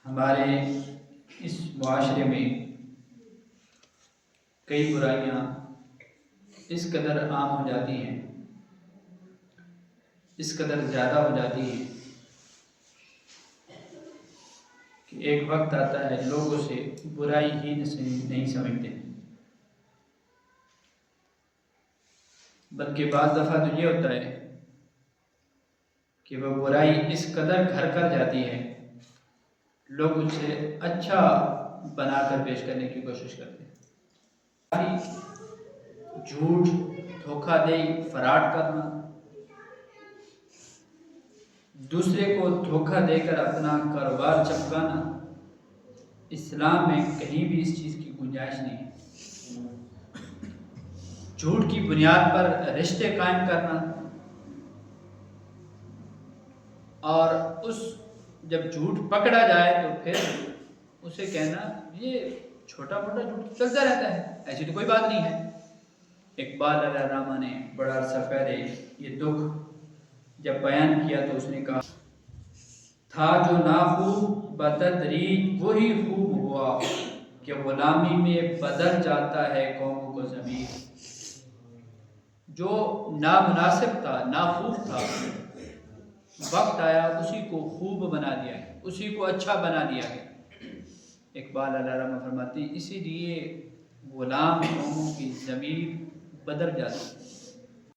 ہمارے اس معاشرے میں کئی برائیاں اس قدر عام ہو جاتی ہیں، اس قدر زیادہ ہو جاتی ہیں کہ ایک وقت آتا ہے لوگ اسے برائی ہی نہیں سمجھتے، بلکہ بعض دفعہ تو یہ ہوتا ہے کہ وہ برائی اس قدر گھر کر جاتی ہے، لوگ اسے اچھا بنا کر پیش کرنے کی کوشش کرتے ہیں۔ جھوٹ، دھوکہ دہی، فراڈ کرنا، دوسرے کو دھوکہ دے کر اپنا کاروبار چمکانا، اسلام میں کہیں بھی اس چیز کی گنجائش نہیں ہے۔ جھوٹ کی بنیاد پر رشتے قائم کرنا اور جب جھوٹ پکڑا جائے تو پھر اسے کہنا یہ چھوٹا موٹا جھوٹ چلتا رہتا ہے، ایسی تو کوئی بات نہیں ہے۔ اقبال علیہ الرحمہ نے بڑا عرصہ پہلے یہ دکھ جب بیان کیا تو اس نے کہا تھا جو ناخوب بتدریج وہی خوب ہوا کہ غلامی میں بدل جاتا ہے قوموں کو ضمیر۔ جو نامناسب تھا، ناخوب تھا، وقت آیا اسی کو خوب بنا دیا ہے، اسی کو اچھا بنا دیا ہے۔ اقبال علیہ الرحمہ فرماتے ہیں اسی لیے غلام قوموں کی ضمیر بدل جاتی ہے۔